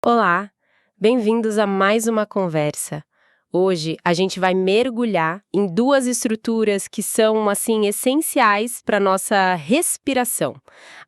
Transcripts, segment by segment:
Olá, bem-vindos a mais uma conversa. Hoje a gente vai mergulhar em duas estruturas que são assim essenciais para nossa respiração: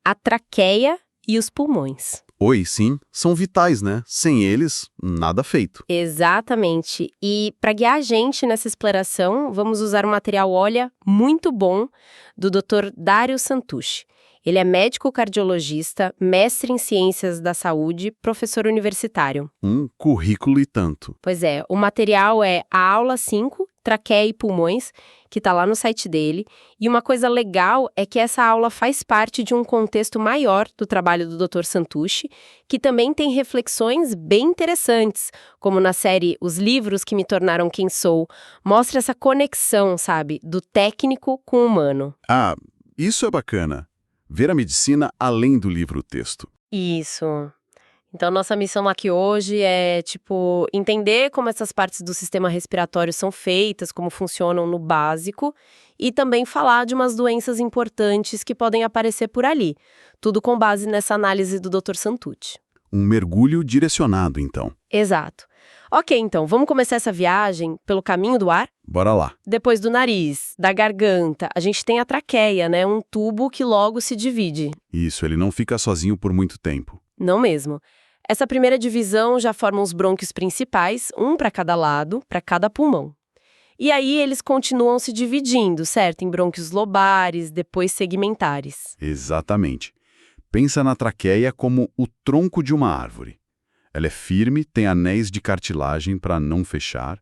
a traqueia e os pulmões. Oi, sim, são vitais, né? Sem eles, nada feito. Exatamente. E para guiar a gente nessa exploração, vamos usar um material, olha, muito bom, do Dr. Dário Santucci. Ele é médico cardiologista, mestre em ciências da saúde, professor universitário. Um currículo e tanto. Pois é, o material é a aula 5, traqueia e pulmões, que está lá no site dele. E uma coisa legal é que essa aula faz parte de um contexto maior do trabalho do Dr. Santucci, que também tem reflexões bem interessantes, como na série Os Livros que Me Tornaram Quem Sou. Mostra essa conexão, sabe, do técnico com o humano. Ah, isso é bacana. Ver a medicina além do livro-texto. Isso. Então, nossa missão aqui hoje é, entender como essas partes do sistema respiratório são feitas, como funcionam no básico, e também falar de umas doenças importantes que podem aparecer por ali. Tudo com base nessa análise do Dr. Santucci. Um mergulho direcionado, então. Exato. Ok, então, vamos começar essa viagem pelo caminho do ar? Bora lá. Depois do nariz, da garganta, a gente tem a traqueia, né? Um tubo que logo se divide. Isso, ele não fica sozinho por muito tempo. Não mesmo. Essa primeira divisão já forma os brônquios principais, um para cada lado, para cada pulmão. E aí eles continuam se dividindo, certo? Em brônquios lobares, depois segmentares. Exatamente. Pensa na traqueia como o tronco de uma árvore. Ela é firme, tem anéis de cartilagem para não fechar,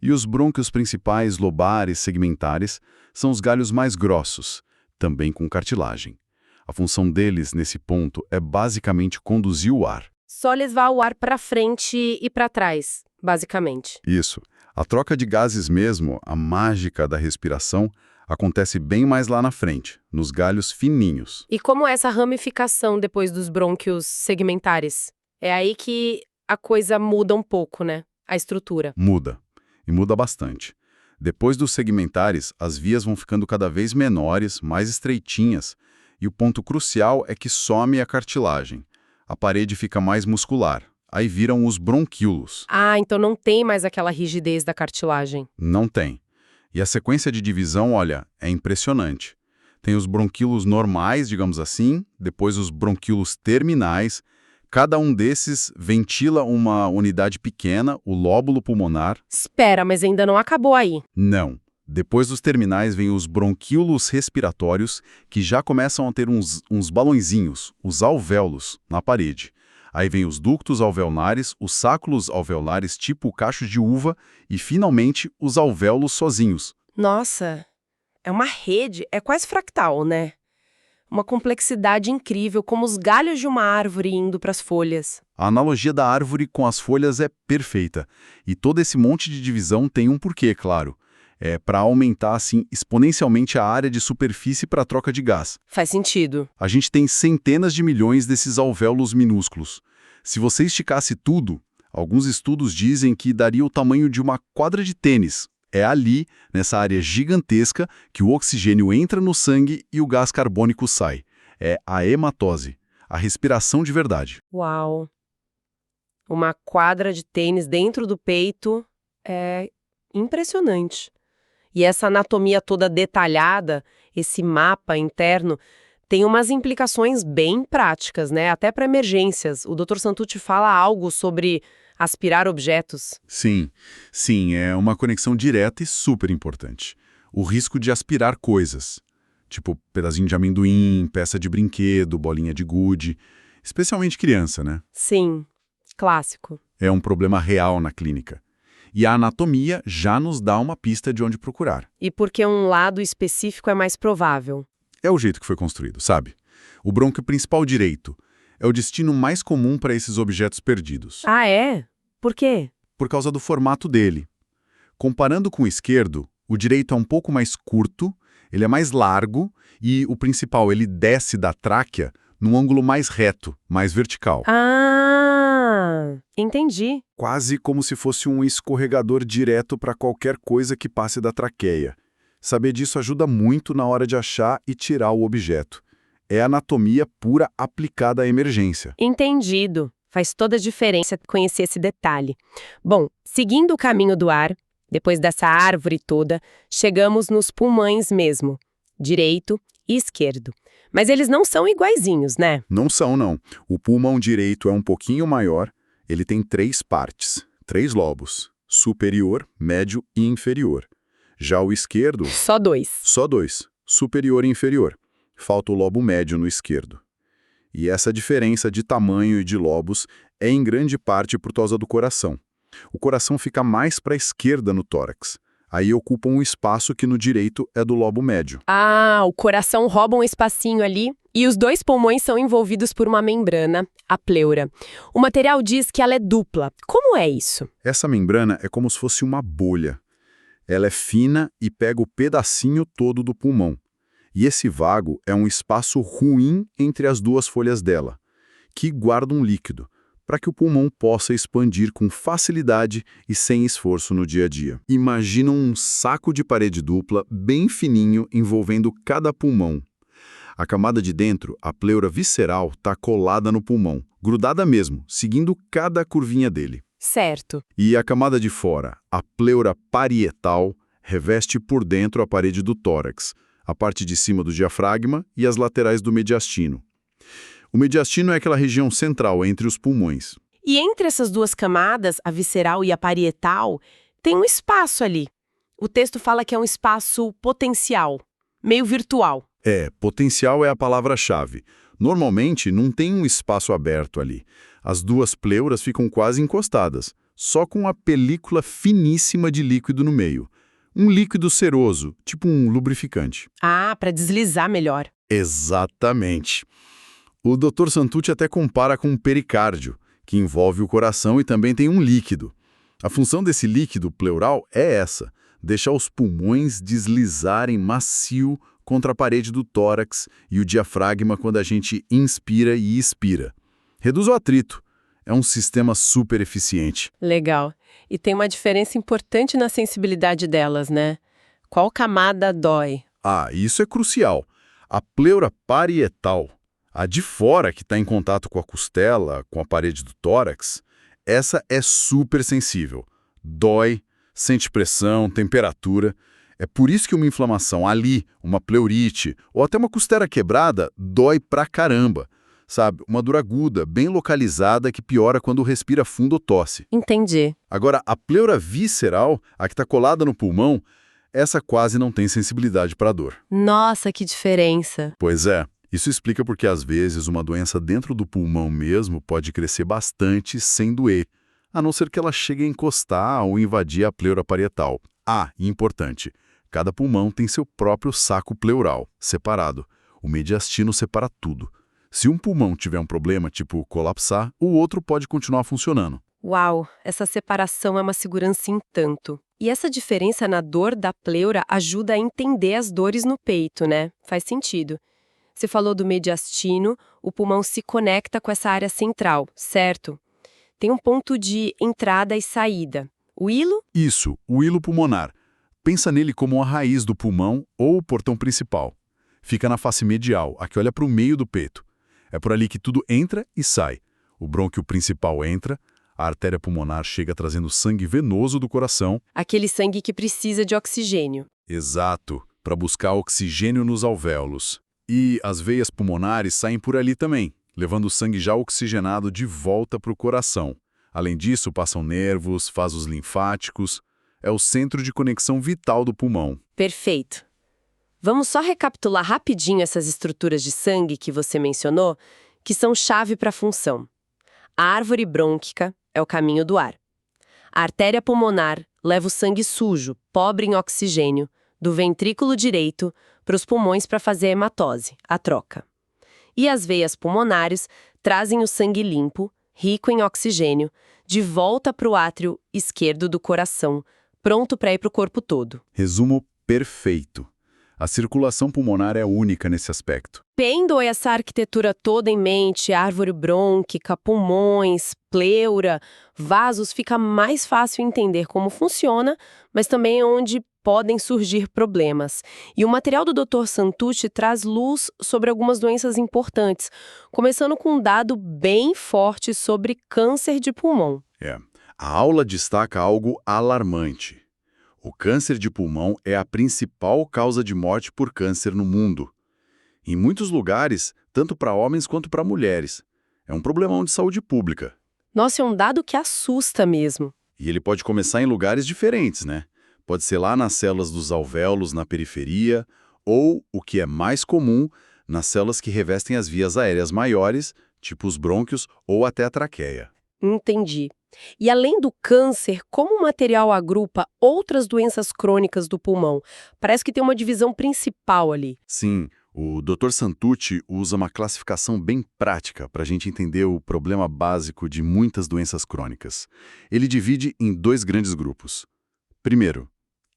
e os brônquios principais, lobares, segmentares, são os galhos mais grossos, também com cartilagem. A função deles, nesse ponto, é basicamente conduzir o ar. Só levar o ar para frente e para trás, basicamente. Isso. A troca de gases mesmo, a mágica da respiração, acontece bem mais lá na frente, nos galhos fininhos. E como é essa ramificação depois dos brônquios segmentares? É aí que a coisa muda um pouco, né? A estrutura. Muda. E muda bastante. Depois dos segmentares, as vias vão ficando cada vez menores, mais estreitinhas, e o ponto crucial é que some a cartilagem. A parede fica mais muscular. Aí viram os bronquíolos. Ah, então não tem mais aquela rigidez da cartilagem. Não tem. E a sequência de divisão, olha, é impressionante. Tem os bronquíolos normais, digamos assim, depois os bronquíolos terminais. Cada um desses ventila uma unidade pequena, o lóbulo pulmonar. Espera, mas ainda não acabou aí. Não. Depois dos terminais vem os bronquíolos respiratórios, que já começam a ter uns balõezinhos, os alvéolos, na parede. Aí vem os ductos alveolares, os sáculos alveolares tipo cacho de uva e, finalmente, os alvéolos sozinhos. Nossa, é uma rede, é quase fractal, né? Uma complexidade incrível, como os galhos de uma árvore indo para as folhas. A analogia da árvore com as folhas é perfeita. E todo esse monte de divisão tem um porquê, claro. É para aumentar, assim, exponencialmente a área de superfície para a troca de gás. Faz sentido. A gente tem centenas de milhões desses alvéolos minúsculos. Se você esticasse tudo, alguns estudos dizem que daria o tamanho de uma quadra de tênis. É ali, nessa área gigantesca, que o oxigênio entra no sangue e o gás carbônico sai. É a hematose, a respiração de verdade. Uau! Uma quadra de tênis dentro do peito é impressionante. E essa anatomia toda detalhada, esse mapa interno, tem umas implicações bem práticas, né? Até para emergências. O Dr. Santucci fala algo sobre aspirar objetos. Sim, é uma conexão direta e super importante. O risco de aspirar coisas, tipo pedacinho de amendoim, peça de brinquedo, bolinha de gude, especialmente criança, né? Sim, clássico. É um problema real na clínica. E a anatomia já nos dá uma pista de onde procurar. E porque um lado específico é mais provável. É o jeito que foi construído, sabe? O brônquio principal direito é o destino mais comum para esses objetos perdidos. Ah, é? Por quê? Por causa do formato dele. Comparando com o esquerdo, o direito é um pouco mais curto, ele é mais largo e o principal, ele desce da tráquea num ângulo mais reto, mais vertical. Ah, entendi. Quase como se fosse um escorregador direto para qualquer coisa que passe da traqueia. Saber disso ajuda muito na hora de achar e tirar o objeto. É anatomia pura aplicada à emergência. Entendido. Faz toda a diferença conhecer esse detalhe. Bom, seguindo o caminho do ar, depois dessa árvore toda, chegamos nos pulmões mesmo, direito e esquerdo. Mas eles não são iguaizinhos, né? Não são, não. O pulmão direito é um pouquinho maior, ele tem 3 partes, 3 lobos, superior, médio e inferior. Já o esquerdo... Só 2. Só 2, superior e inferior. Falta o lobo médio no esquerdo. E essa diferença de tamanho e de lobos é em grande parte por causa do coração. O coração fica mais para a esquerda no tórax. Aí ocupa um espaço que no direito é do lobo médio. Ah, o coração rouba um espacinho ali e os 2 pulmões são envolvidos por uma membrana, a pleura. O material diz que ela é dupla. Como é isso? Essa membrana é como se fosse uma bolha. Ela é fina e pega o pedacinho todo do pulmão. E esse vago é um espaço ruim entre as 2 folhas dela, que guarda um líquido, para que o pulmão possa expandir com facilidade e sem esforço no dia a dia. Imagina um saco de parede dupla bem fininho envolvendo cada pulmão. A camada de dentro, a pleura visceral, está colada no pulmão, grudada mesmo, seguindo cada curvinha dele. Certo. E a camada de fora, a pleura parietal, reveste por dentro a parede do tórax, a parte de cima do diafragma e as laterais do mediastino. O mediastino é aquela região central entre os pulmões. E entre essas 2 camadas, a visceral e a parietal, tem um espaço ali. O texto fala que é um espaço potencial, meio virtual. Potencial é a palavra-chave. Normalmente não tem um espaço aberto ali. As 2 pleuras ficam quase encostadas, só com a película finíssima de líquido no meio. Um líquido ceroso, tipo um lubrificante. Ah, para deslizar melhor. Exatamente. O Dr. Santucci até compara com um pericárdio, que envolve o coração e também tem um líquido. A função desse líquido pleural é essa, deixar os pulmões deslizarem macio contra a parede do tórax e o diafragma quando a gente inspira e expira. Reduz o atrito. É um sistema super eficiente. Legal. E tem uma diferença importante na sensibilidade delas, né? Qual camada dói? Ah, isso é crucial. A pleura parietal, a de fora que está em contato com a costela, com a parede do tórax, essa é super sensível. Dói, sente pressão, temperatura. É por isso que uma inflamação ali, uma pleurite ou até uma costela quebrada, dói pra caramba. Sabe, uma dor aguda, bem localizada, que piora quando respira fundo ou tosse. Entendi. Agora, a pleura visceral, a que está colada no pulmão, essa quase não tem sensibilidade para a dor. Nossa, que diferença. Pois é, isso explica porque às vezes uma doença dentro do pulmão mesmo pode crescer bastante sem doer, a não ser que ela chegue a encostar ou invadir a pleura parietal. Ah, e importante, cada pulmão tem seu próprio saco pleural, separado. O mediastino separa tudo. Se um pulmão tiver um problema, tipo colapsar, o outro pode continuar funcionando. Uau, essa separação é uma segurança em tanto. E essa diferença na dor da pleura ajuda a entender as dores no peito, né? Faz sentido. Você falou do mediastino, o pulmão se conecta com essa área central, certo? Tem um ponto de entrada e saída. O hilo? Isso, o hilo pulmonar. Pensa nele como a raiz do pulmão ou o portão principal. Fica na face medial, a que olha para o meio do peito. É por ali que tudo entra e sai. O brônquio principal entra, a artéria pulmonar chega trazendo sangue venoso do coração. Aquele sangue que precisa de oxigênio. Exato, para buscar oxigênio nos alvéolos. E as veias pulmonares saem por ali também, levando o sangue já oxigenado de volta para o coração. Além disso, passam nervos, vasos linfáticos. É o centro de conexão vital do pulmão. Perfeito. Vamos só recapitular rapidinho essas estruturas de sangue que você mencionou, que são chave para a função. A árvore brônquica é o caminho do ar. A artéria pulmonar leva o sangue sujo, pobre em oxigênio, do ventrículo direito para os pulmões para fazer a hematose, a troca. E as veias pulmonares trazem o sangue limpo, rico em oxigênio, de volta para o átrio esquerdo do coração, pronto para ir para o corpo todo. Resumo perfeito. A circulação pulmonar é única nesse aspecto. Tendo essa arquitetura toda em mente, árvore brônquica, pulmões, pleura, vasos, fica mais fácil entender como funciona, mas também é onde podem surgir problemas. E o material do Dr. Santucci traz luz sobre algumas doenças importantes, começando com um dado bem forte sobre câncer de pulmão. A aula destaca algo alarmante. O câncer de pulmão é a principal causa de morte por câncer no mundo. Em muitos lugares, tanto para homens quanto para mulheres. É um problemão de saúde pública. Nossa, é um dado que assusta mesmo. E ele pode começar em lugares diferentes, né? Pode ser lá nas células dos alvéolos na periferia, ou, o que é mais comum, nas células que revestem as vias aéreas maiores, tipo os brônquios ou até a traqueia. Entendi. E além do câncer, como o material agrupa outras doenças crônicas do pulmão? Parece que tem uma divisão principal ali. Sim, o Dr. Santucci usa uma classificação bem prática para a gente entender o problema básico de muitas doenças crônicas. Ele divide em 2 grandes grupos. Primeiro,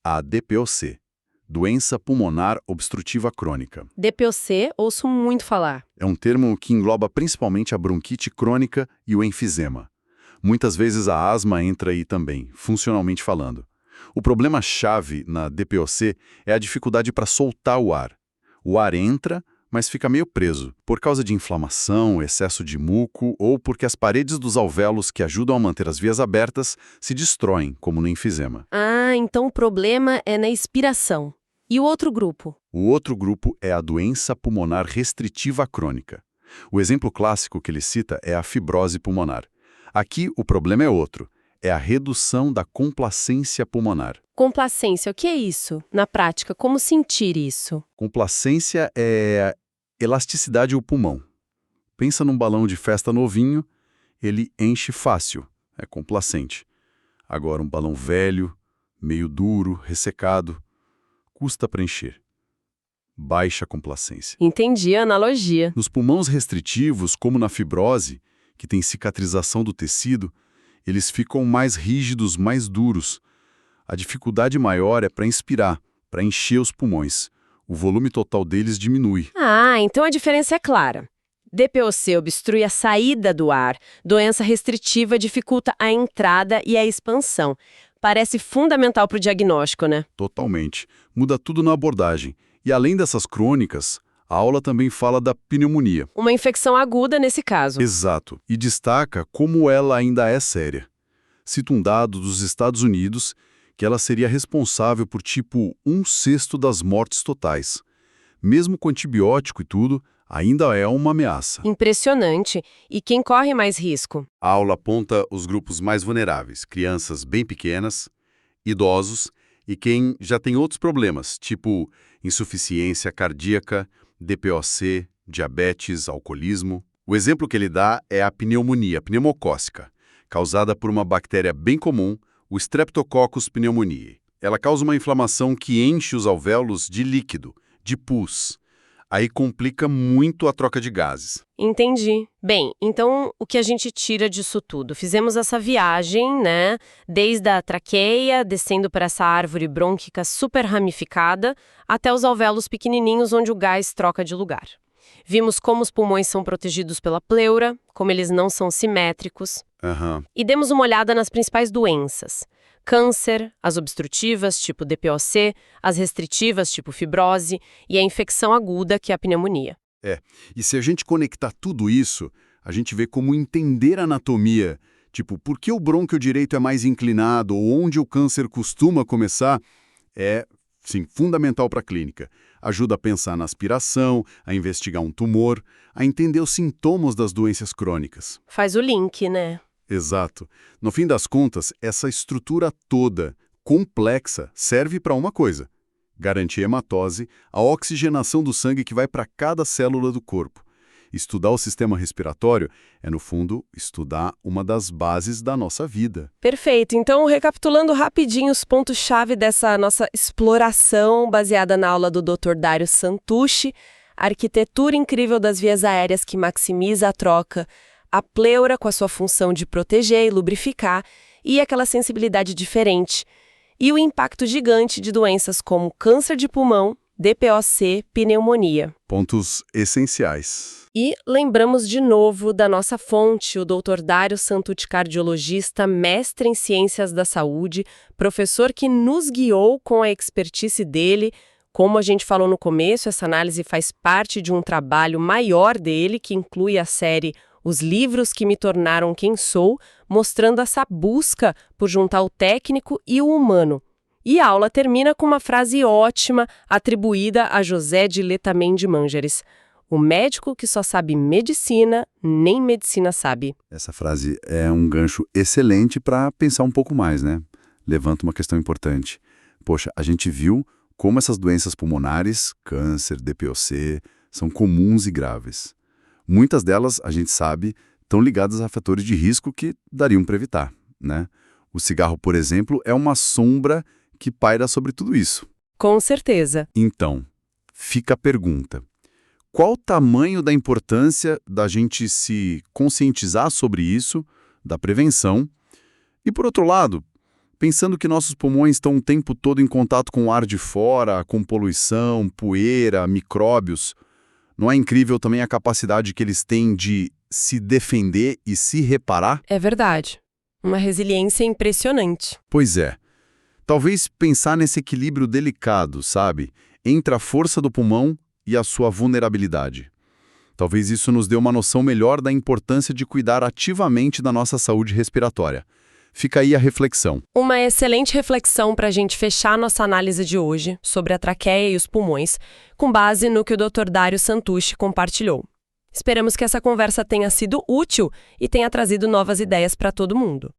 a DPOC, Doença Pulmonar Obstrutiva Crônica. DPOC, ouço muito falar. É um termo que engloba principalmente a bronquite crônica e o enfisema. Muitas vezes a asma entra aí também, funcionalmente falando. O problema-chave na DPOC é a dificuldade para soltar o ar. O ar entra, mas fica meio preso, por causa de inflamação, excesso de muco ou porque as paredes dos alvéolos que ajudam a manter as vias abertas se destroem, como no enfisema. Ah, então o problema é na expiração. E o outro grupo? O outro grupo é a doença pulmonar restritiva crônica. O exemplo clássico que ele cita é a fibrose pulmonar. Aqui o problema é outro, é a redução da complacência pulmonar. Complacência, o que é isso? Na prática, como sentir isso? Complacência é elasticidade ao pulmão. Pensa num balão de festa novinho, ele enche fácil, é complacente. Agora um balão velho, meio duro, ressecado, custa para encher. Baixa complacência. Entendi a analogia. Nos pulmões restritivos, como na fibrose, que tem cicatrização do tecido, eles ficam mais rígidos, mais duros. A dificuldade maior é para inspirar, para encher os pulmões. O volume total deles diminui. Ah, então a diferença é clara. DPOC obstrui a saída do ar, doença restritiva dificulta a entrada e a expansão. Parece fundamental para o diagnóstico, né? Totalmente. Muda tudo na abordagem. E além dessas crônicas, a aula também fala da pneumonia. Uma infecção aguda nesse caso. Exato. E destaca como ela ainda é séria. Cita um dado dos Estados Unidos que ela seria responsável por tipo 1/6 das mortes totais. Mesmo com antibiótico e tudo, ainda é uma ameaça. Impressionante. E quem corre mais risco? A aula aponta os grupos mais vulneráveis, crianças bem pequenas, idosos e quem já tem outros problemas, tipo insuficiência cardíaca, DPOC, diabetes, alcoolismo. O exemplo que ele dá é a pneumonia pneumocócica, causada por uma bactéria bem comum, o Streptococcus pneumoniae. Ela causa uma inflamação que enche os alvéolos de líquido, de pus. Aí complica muito a troca de gases. Entendi. Bem, então o que a gente tira disso tudo? Fizemos essa viagem, né? Desde a traqueia, descendo para essa árvore brônquica super ramificada, até os alvéolos pequenininhos onde o gás troca de lugar. Vimos como os pulmões são protegidos pela pleura, como eles não são simétricos. E demos uma olhada nas principais doenças. Câncer, as obstrutivas, tipo DPOC, as restritivas, tipo fibrose, e a infecção aguda, que é a pneumonia. E se a gente conectar tudo isso, a gente vê como entender a anatomia, tipo, por que o brônquio direito é mais inclinado ou onde o câncer costuma começar, é, sim, fundamental para a clínica. Ajuda a pensar na aspiração, a investigar um tumor, a entender os sintomas das doenças crônicas. Faz o link, né? Exato. No fim das contas, essa estrutura toda, complexa, serve para uma coisa: garantir a hematose, a oxigenação do sangue que vai para cada célula do corpo. Estudar o sistema respiratório é, no fundo, estudar uma das bases da nossa vida. Perfeito. Então, recapitulando rapidinho os pontos-chave dessa nossa exploração baseada na aula do Dr. Dario Santucci, a arquitetura incrível das vias aéreas que maximiza a troca, a pleura com a sua função de proteger e lubrificar e aquela sensibilidade diferente, e o impacto gigante de doenças como câncer de pulmão, DPOC, pneumonia. Pontos essenciais. E lembramos de novo da nossa fonte, o Dr. Dário Santucci, cardiologista, mestre em ciências da saúde, professor que nos guiou com a expertise dele. Como a gente falou no começo, essa análise faz parte de um trabalho maior dele, que inclui a série Os Livros que Me Tornaram Quem Sou, mostrando essa busca por juntar o técnico e o humano. E a aula termina com uma frase ótima atribuída a José de Letamendi Mangeres. O médico que só sabe medicina, nem medicina sabe. Essa frase é um gancho excelente para pensar um pouco mais, né? Levanta uma questão importante. Poxa, a gente viu como essas doenças pulmonares, câncer, DPOC, são comuns e graves. Muitas delas, a gente sabe, estão ligadas a fatores de risco que dariam para evitar, né? O cigarro, por exemplo, é uma sombra que paira sobre tudo isso. Com certeza. Então, fica a pergunta. Qual o tamanho da importância da gente se conscientizar sobre isso, da prevenção? E, por outro lado, pensando que nossos pulmões estão o tempo todo em contato com o ar de fora, com poluição, poeira, micróbios, não é incrível também a capacidade que eles têm de se defender e se reparar? É verdade. Uma resiliência impressionante. Pois é. Talvez pensar nesse equilíbrio delicado, sabe? Entre a força do pulmão e a sua vulnerabilidade. Talvez isso nos dê uma noção melhor da importância de cuidar ativamente da nossa saúde respiratória. Fica aí a reflexão. Uma excelente reflexão para a gente fechar nossa análise de hoje sobre a traqueia e os pulmões, com base no que o Dr. Dário Santucci compartilhou. Esperamos que essa conversa tenha sido útil e tenha trazido novas ideias para todo mundo.